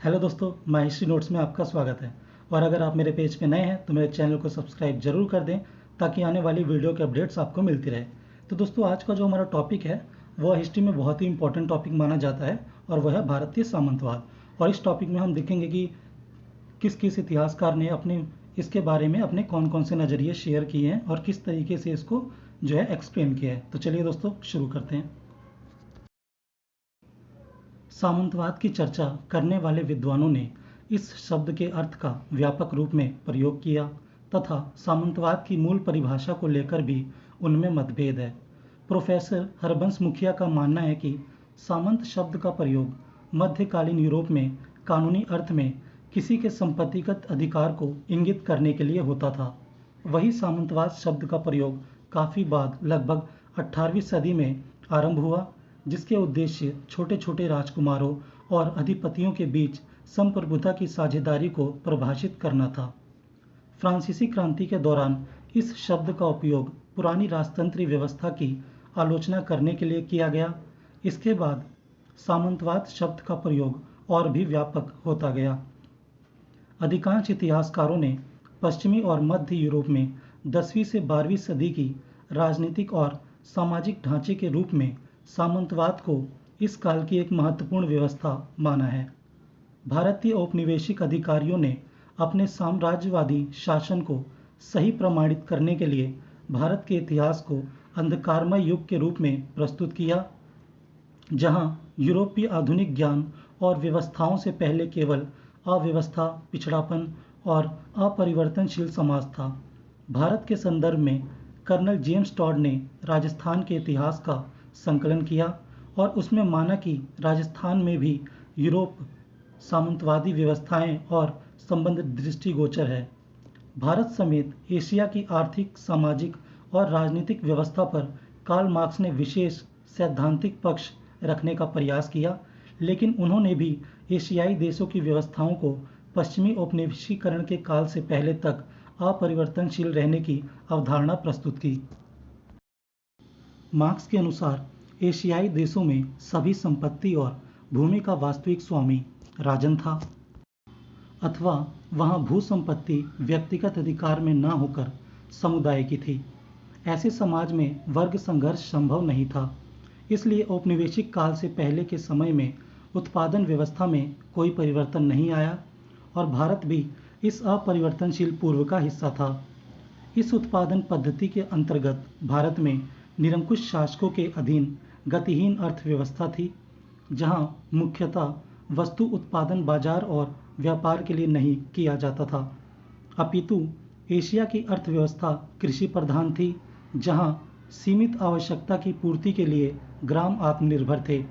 Hello दोस्तों, मैं history notes में आपका स्वागत है। और अगर आप मेरे पेज पे नए हैं तो मेरे चैनल को सब्सक्राइब जरूर कर दें ताकि आने वाली वीडियो के अपडेट्स आपको मिलती रहे। तो दोस्तों, आज का जो हमारा टॉपिक है वह हिस्ट्री में बहुत ही इंपॉर्टेंट टॉपिक माना जाता है और वह है भारतीय सामंतवाद। और इस टॉपिक में हम देखेंगे कि किस किस इतिहासकार ने अपने इसके बारे में अपने कौन कौन से नज़रिए शेयर किए हैं और किस तरीके से इसको जो है एक्सप्लेन किया है। तो चलिए दोस्तों, शुरू करते हैं। सामंतवाद की चर्चा करने वाले विद्वानों ने इस शब्द के अर्थ का व्यापक रूप में प्रयोग किया तथा सामंतवाद की मूल परिभाषा को लेकर भी उनमें मतभेद है। प्रोफेसर हरबंस मुखिया का मानना है कि सामंत शब्द का प्रयोग मध्यकालीन यूरोप में कानूनी अर्थ में किसी के संपत्तिगत अधिकार को इंगित करने के लिए होता था। वही सामंतवाद शब्द का प्रयोग काफ़ी बाद लगभग 18वीं सदी में आरंभ हुआ, जिसके उद्देश्य छोटे छोटे राजकुमारों और अधिपतियों के बीच संप्रभुता की साझेदारी को परिभाषित करना था। फ्रांसीसी क्रांति के दौरान इस शब्द का उपयोग पुरानी राजतंत्री व्यवस्था की आलोचना करने के लिए किया गया। इसके बाद सामंतवाद शब्द का प्रयोग और भी व्यापक होता गया। अधिकांश इतिहासकारों ने पश्चिमी और मध्य यूरोप में 10वीं से 12वीं सदी की राजनीतिक और सामाजिक ढांचे के रूप में सामंतवाद को इस काल की एक महत्वपूर्ण व्यवस्था माना है। भारतीय औपनिवेशिक अधिकारियों ने अपने साम्राज्यवादी शासन को सही प्रमाणित करने के लिए भारत के इतिहास को अंधकारमय युग के रूप में प्रस्तुत किया, जहां यूरोपीय आधुनिक ज्ञान और व्यवस्थाओं से पहले केवल अव्यवस्था, पिछड़ापन और अपरिवर्तनशील समाज था। भारत के संदर्भ में कर्नल जेम्स टॉड ने राजस्थान के इतिहास का संकलन किया और उसमें माना कि राजस्थान में भी यूरोप सामंतवादी व्यवस्थाएं और संबंध दृष्टिगोचर है। भारत समेत एशिया की आर्थिक, सामाजिक और राजनीतिक व्यवस्था पर कार्ल मार्क्स ने विशेष सैद्धांतिक पक्ष रखने का प्रयास किया, लेकिन उन्होंने भी एशियाई देशों की व्यवस्थाओं को पश्चिमी औपनिवेशीकरण के काल से पहले तक अपरिवर्तनशील रहने की अवधारणा प्रस्तुत की। मार्क्स के अनुसार एशियाई देशों में सभी संपत्ति और भूमि का वास्तविक स्वामी राजन था, अथवा वहां भू संपत्ति व्यक्तिगत अधिकार में न होकर समुदाय की थी। ऐसे समाज में वर्ग संघर्ष संभव नहीं था। इसलिए औपनिवेशिक काल से पहले के समय में उत्पादन व्यवस्था में कोई परिवर्तन नहीं आया और भारत भी इस अपरिवर्तनशील पूर्व का हिस्सा था। इस उत्पादन पद्धति के अंतर्गत भारत में निरंकुश शासकों के अधीन गतिहीन अर्थव्यवस्था थी, जहां मुख्यतः वस्तु उत्पादन बाजार और व्यापार के लिए नहीं किया जाता था, अपितु एशिया की अर्थव्यवस्था कृषि प्रधान थी, जहां सीमित आवश्यकता की पूर्ति के लिए ग्राम आत्मनिर्भर थे।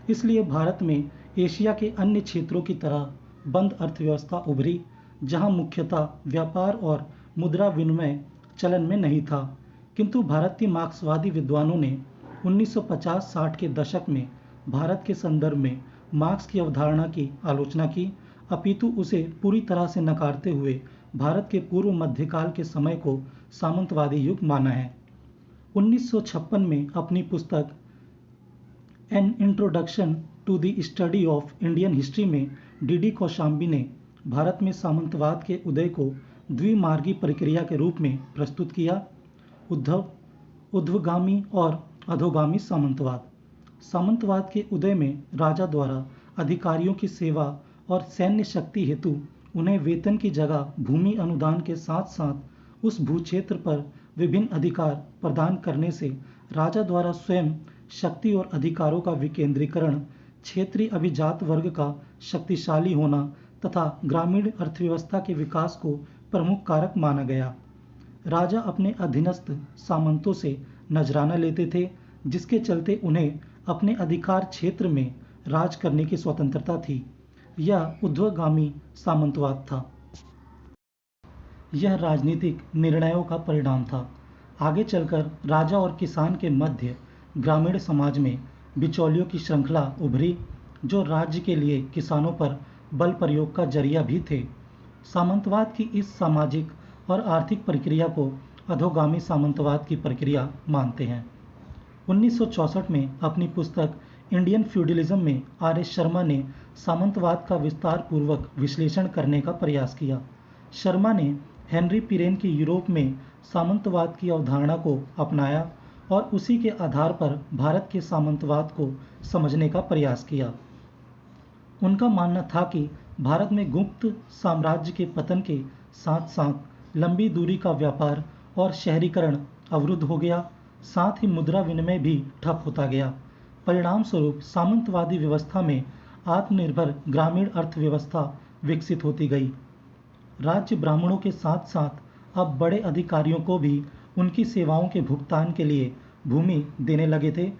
इसलिए भारत में एशिया के अन्य क्षेत्रों की तरह बंद अर्थव्यवस्था उभरी, जहां मुख्यतः व्यापार और मुद्रा विनिमय चलन में नहीं था। किंतु भारतीय मार्क्सवादी विद्वानों ने 1950-60 के दशक में भारत के संदर्भ में मार्क्स की अवधारणा की आलोचना की, अपितु उसे पूरी तरह से नकारते हुए भारत के पूर्व मध्यकाल के समय को सामंतवादी युग माना है। 1956 में अपनी पुस्तक an introduction to the study of Indian history में डी कौशाम्बी ने भारत में सामंतवाद के उदय को द्विमार्गी प्रक्रिया के रूप में प्रस्तुत किया। ऊर्ध्वगामी और अधोगामी सामंतवाद। सामंतवाद के उदय में राजा द्वारा अधिकारियों की सेवा और सैन्य शक्ति हेतु उन्हें वेतन की जगह भूमि अनुदान के साथ साथ उस भूक्षेत्र पर विभिन्न अधिकार प्रदान करने से राजा द्वारा स्वयं शक्ति और अधिकारों का विकेंद्रीकरण, क्षेत्रीय अभिजात वर्ग का शक्तिशाली होना तथा ग्रामीण अर्थव्यवस्था के विकास को प्रमुख कारक माना गया। राजा अपने अधीनस्थ सामंतों से नजराना लेते थे, जिसके चलते उन्हें अपने अधिकार क्षेत्र में राज करने की स्वतंत्रता थी। यह ऊर्ध्वगामी सामंतवाद था। यह राजनीतिक निर्णयों का परिणाम था। आगे चलकर राजा और किसान के मध्य ग्रामीण समाज में बिचौलियों की श्रृंखला उभरी, जो राज्य के लिए किसानों पर बल प्रयोग का जरिया भी थे। सामंतवाद की इस सामाजिक और आर्थिक प्रक्रिया को अधोगामी सामंतवाद की प्रक्रिया मानते हैं। 1964 में अपनी पुस्तक इंडियन फ्यूडलिज्म में आर एस शर्मा ने सामंतवाद का विस्तार पूर्वक विश्लेषण करने का प्रयास किया। शर्मा ने हेनरी पिरेन के यूरोप में सामंतवाद की अवधारणा को अपनाया और उसी के आधार पर भारत के सामंतवाद को समझने का प्रयास किया। उनका मानना था कि भारत में गुप्त साम्राज्य के पतन के साथ साथ लंबी दूरी का व्यापार और शहरीकरण अवरुद्ध हो गया, साथ ही मुद्रा विनिमय भी ठप होता गया। परिणाम स्वरूप सामंतवादी व्यवस्था में आत्मनिर्भर ग्रामीण अर्थव्यवस्था विकसित होती गई। राज्य ब्राह्मणों के साथ साथ अब बड़े अधिकारियों को भी उनकी सेवाओं के भुगतान के लिए भूमि देने लगे थे।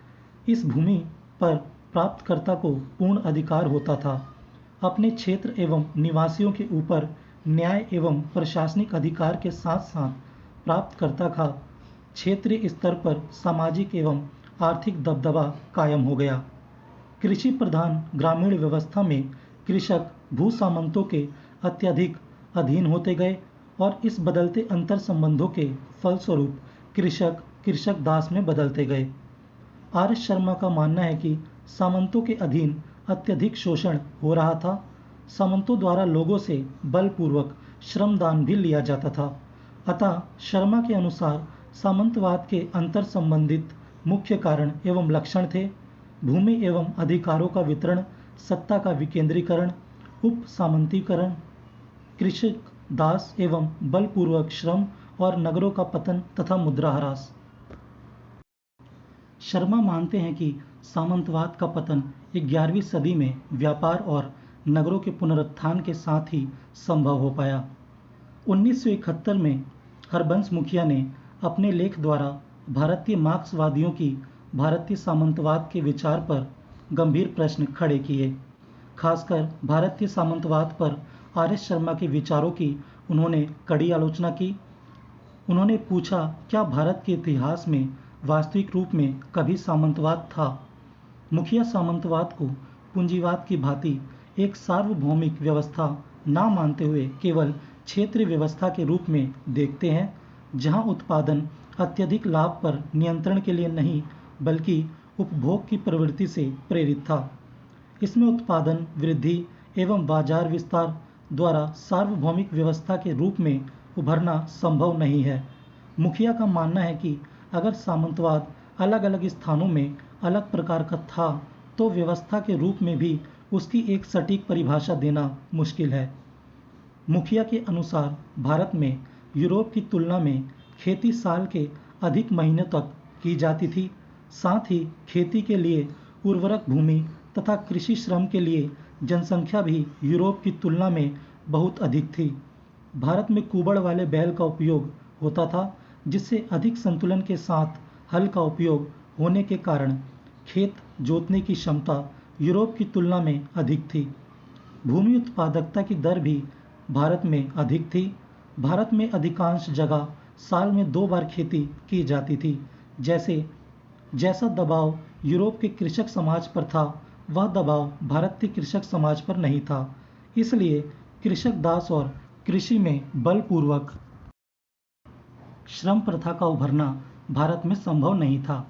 इस भूमि पर प्राप्तकर्ता को पूर्ण अधिकार होता था। अपने क्षेत्र एवं निवासियों के ऊपर न्याय एवं प्रशासनिक अधिकार के साथ साथ प्राप्तकर्ता का क्षेत्रीय स्तर पर सामाजिक एवं आर्थिक दबदबा कायम हो गया। कृषि प्रधान ग्रामीण व्यवस्था में कृषक भू सामंतों के अत्यधिक अधीन होते गए और इस बदलते अंतर संबंधों के फलस्वरूप कृषक कृषक दास में बदलते गए। आर एस शर्मा का मानना है कि सामंतों के अधीन अत्यधिक शोषण हो रहा था। सामंतों द्वारा लोगों से बलपूर्वक श्रमदान भी लिया जाता था। अतः शर्मा के अनुसार सामंतवाद के अंतर संबंधित मुख्य कारण एवं लक्षण थे: भूमि एवं अधिकारों का वितरण, सत्ता का विकेंद्रीकरण, उप सामंतीकरण, कृषक दास एवं बलपूर्वक श्रम और नगरों का पतन तथा मुद्रा ह्रास। शर्मा मानते हैं कि सामंतवाद का पतन 11वीं सदी में व्यापार और नगरों के पुनरुत्थान के साथ ही संभव हो पाया। 1971 में हरबंस मुखिया ने अपने लेख द्वारा भारतीय मार्क्सवादियों की भारतीय सामंतवाद के विचार पर गंभीर प्रश्न खड़े किए। खासकर भारतीय सामंतवाद पर आर एस शर्मा के विचारों की उन्होंने कड़ी आलोचना की। उन्होंने पूछा, क्या भारत के इतिहास में वास्तविक रूप में कभी सामंतवाद था? मुखिया सामंतवाद को पूंजीवाद की भांति एक सार्वभौमिक व्यवस्था ना मानते हुए केवल क्षेत्रीय व्यवस्था के रूप में देखते हैं, जहां उत्पादन अत्यधिक लाभ पर नियंत्रण के लिए नहीं बल्कि उपभोग की प्रवृत्ति से प्रेरित था। इसमें उत्पादन वृद्धि एवं बाजार विस्तार द्वारा सार्वभौमिक व्यवस्था के रूप में उभरना संभव नहीं है। मुखिया का मानना है कि अगर सामंतवाद अलग अलग स्थानों में अलग प्रकार का था तो व्यवस्था के रूप में भी उसकी एक सटीक परिभाषा देना मुश्किल है। मुखिया के अनुसार भारत में यूरोप की तुलना में खेती साल के अधिक महीनों तक की जाती थी। साथ ही खेती के लिए उर्वरक भूमि तथा कृषि श्रम के लिए जनसंख्या भी यूरोप की तुलना में बहुत अधिक थी। भारत में कुबड़ वाले बैल का उपयोग होता था, जिससे अधिक संतुलन के साथ हल का उपयोग होने के कारण खेत जोतने की क्षमता यूरोप की तुलना में अधिक थी। भूमि उत्पादकता की दर भी भारत में अधिक थी। भारत में अधिकांश जगह साल में 2 बार खेती की जाती थी। जैसा दबाव यूरोप के कृषक समाज पर था, वह दबाव भारतीय कृषक समाज पर नहीं था। इसलिए कृषक दास और कृषि में बलपूर्वक श्रम प्रथा का उभरना भारत में संभव नहीं था।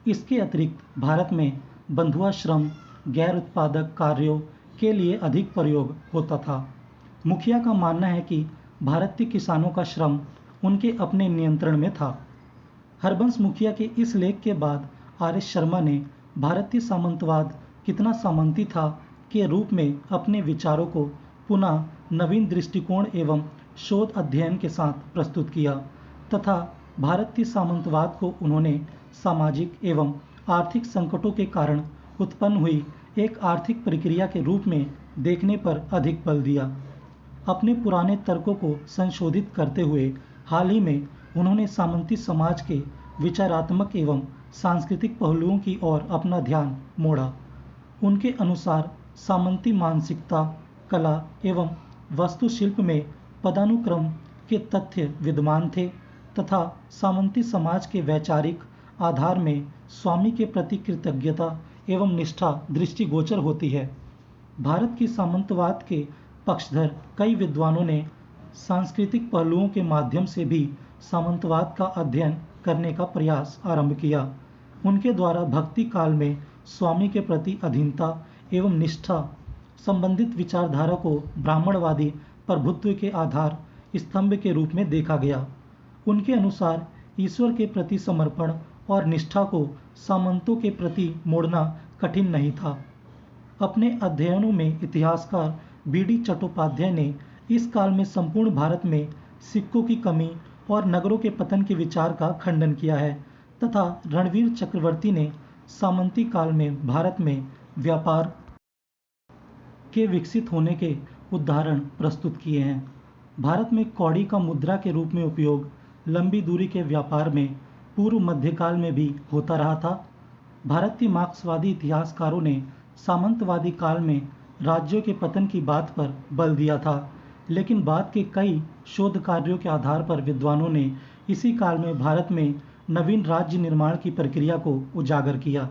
इसके अतिरिक्त भारत में बंधुआ श्रम गैर उत्पादक कार्यों के लिए अधिक प्रयोग होता था। मुखिया का मानना है कि भारतीय किसानों का श्रम उनके अपने नियंत्रण में था। हरबंस मुखिया के इस लेख के बाद आर एस शर्मा ने भारतीय सामंतवाद कितना सामंती था के रूप में अपने विचारों को पुनः नवीन दृष्टिकोण एवं शोध अध्ययन के साथ प्रस्तुत किया तथा भारतीय सामंतवाद को उन्होंने सामाजिक एवं आर्थिक संकटों के कारण उत्पन्न हुई एक आर्थिक प्रक्रिया के रूप में देखने पर अधिक बल दिया। अपने पुराने तर्कों को संशोधित करते हुए हाल ही में उन्होंने सामंती समाज के विचारात्मक एवं सांस्कृतिक पहलुओं की ओर अपना ध्यान मोड़ा। उनके अनुसार सामंती मानसिकता, कला एवं वास्तुशिल्प में पदानुक्रम के तथ्य विद्यमान थे तथा सामंती समाज के वैचारिक आधार में स्वामी के प्रति कृतज्ञता एवं निष्ठा दृष्टिगोचर होती है। भारत की सामंतवाद के पक्षधर कई विद्वानों ने सांस्कृतिक पहलुओं के माध्यम से भी सामंतवाद का अध्ययन करने का प्रयास आरंभ किया। उनके द्वारा भक्ति काल में स्वामी के प्रति अधीनता एवं निष्ठा संबंधित विचारधारा को ब्राह्मणवादी प्रभुत्व के आधार स्तंभ के रूप में देखा गया। उनके अनुसार ईश्वर के प्रति समर्पण और निष्ठा को सामंतों के प्रति मोड़ना कठिन नहीं था। अपने अध्ययनों में इतिहासकार बीडी चट्टोपाध्याय ने इस काल में संपूर्ण भारत में सिक्कों की कमी और नगरों के पतन के विचार का खंडन किया है तथा रणवीर चक्रवर्ती ने सामंती काल में भारत में व्यापार के विकसित होने के उदाहरण प्रस्तुत किए हैं। भारत में कौड़ी का मुद्रा के रूप में उपयोग लंबी दूरी के व्यापार में पूर्व मध्यकाल में भी होता रहा था। भारतीय मार्क्सवादी इतिहासकारों ने सामंतवादी काल में राज्यों के पतन की बात पर बल दिया था, लेकिन बाद के कई शोध कार्यों के आधार पर विद्वानों ने इसी काल में भारत में नवीन राज्य निर्माण की प्रक्रिया को उजागर किया।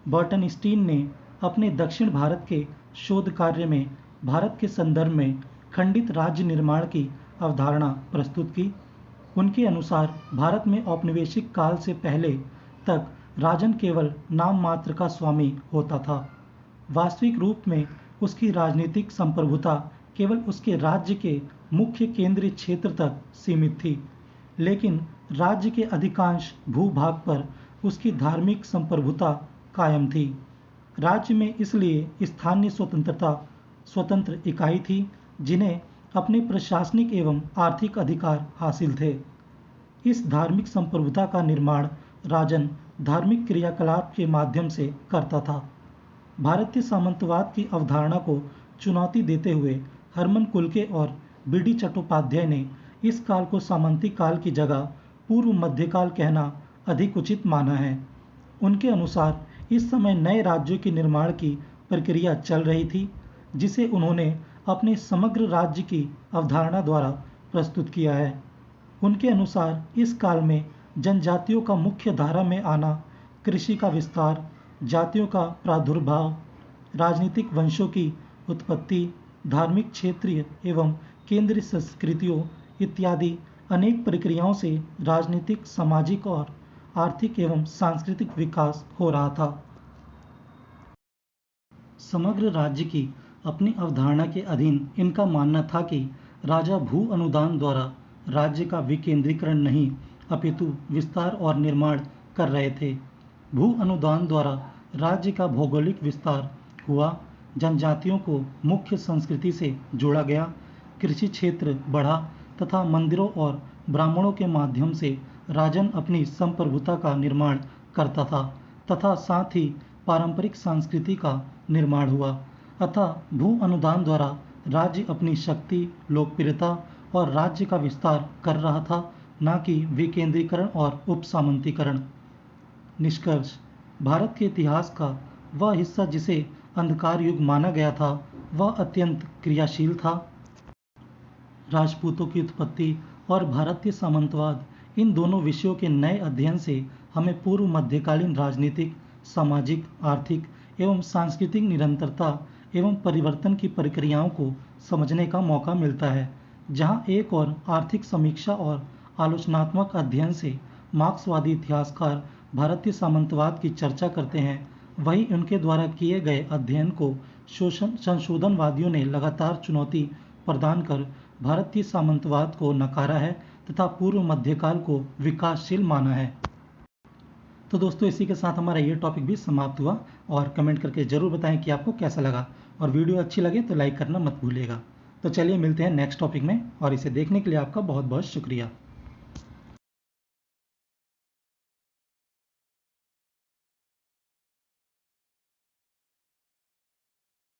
बर्टन स्टीन ने अपने दक्षिण भारत के शोध कार्य में भारत के संदर्भ में खंडित राज्य निर्माण की अवधारणा प्रस्तुत की। उनके अनुसार भारत में औपनिवेशिक काल से पहले तक राजन केवल नाम मात्र का स्वामी होता था। वास्तविक रूप में उसकी राजनीतिक संप्रभुता केवल उसके राज्य के मुख्य केंद्रीय क्षेत्र तक सीमित थी, लेकिन राज्य के अधिकांश भूभाग पर उसकी धार्मिक संप्रभुता कायम थी। राज्य में इसलिए स्थानीय स्वतंत्र इकाई थी जिन्हें अपने प्रशासनिक एवं आर्थिक अधिकार हासिल थे। इस धार्मिक संप्रभुता का निर्माण राजन धार्मिक क्रियाकलाप के माध्यम से करता था। भारतीय सामंतवाद की अवधारणा को चुनौती देते हुए हरमन कुलके और बीडी चट्टोपाध्याय ने इस काल को सामंती काल की जगह पूर्व मध्यकाल कहना अधिक उचित माना है। उनके अनुसार इस समय नए राज्यों के निर्माण की प्रक्रिया चल रही थी, जिसे उन्होंने अपने समग्र राज्य की अवधारणा द्वारा प्रस्तुत किया है। उनके अनुसार इस काल में जनजातियों का मुख्य धारा में आना, कृषि का विस्तार, जातियों का प्रादुर्भाव, राजनीतिक वंशों की उत्पत्ति, धार्मिक क्षेत्रीय एवं केंद्रीय संस्कृतियों इत्यादि अनेक प्रक्रियाओं से राजनीतिक, सामाजिक और आर्थिक एवं सांस्कृतिक विकास हो रहा था। समग्र राज्य की अपनी अवधारणा के अधीन इनका मानना था कि राजा भू अनुदान द्वारा राज्य का विकेंद्रीकरण नहीं अपितु विस्तार और निर्माण कर रहे थे। भू अनुदान द्वारा राज्य का भौगोलिक विस्तार हुआ, जनजातियों को मुख्य संस्कृति से जोड़ा गया, कृषि क्षेत्र बढ़ा तथा मंदिरों और ब्राह्मणों के माध्यम से राजन अपनी संप्रभुता का निर्माण करता था तथा साथ ही पारंपरिक संस्कृति का निर्माण हुआ। अतः भू अनुदान द्वारा राज्य अपनी शक्ति, लोकप्रियता और राज्य का विस्तार कर रहा था, न कि विकेंद्रीकरण और उपसामंतीकरण। निष्कर्ष: भारत के इतिहास का वह हिस्सा जिसे अंधकार युग माना गया था, वह अत्यंत क्रियाशील था। राजपूतों की उत्पत्ति और भारतीय सामंतवाद, इन दोनों विषयों के नए अध्ययन से हमें पूर्व मध्यकालीन राजनीतिक, सामाजिक, आर्थिक एवं सांस्कृतिक निरंतरता एवं परिवर्तन की प्रक्रियाओं को समझने का मौका मिलता है। जहां एक और आर्थिक समीक्षा और आलोचनात्मक अध्ययन से मार्क्सवादी इतिहासकार भारतीय सामंतवाद की चर्चा करते हैं, वहीं उनके द्वारा किए गए अध्ययन को संशोधनवादियों ने लगातार चुनौती प्रदान कर भारतीय सामंतवाद को नकारा है तथा पूर्व मध्यकाल को विकासशील माना है। तो दोस्तों, इसी के साथ हमारा ये टॉपिक भी समाप्त हुआ और कमेंट करके ज़रूर बताएं कि आपको कैसा लगा, और वीडियो अच्छी लगे तो लाइक करना मत भूलिएगा। तो चलिए मिलते हैं नेक्स्ट टॉपिक में, और इसे देखने के लिए आपका बहुत बहुत शुक्रिया।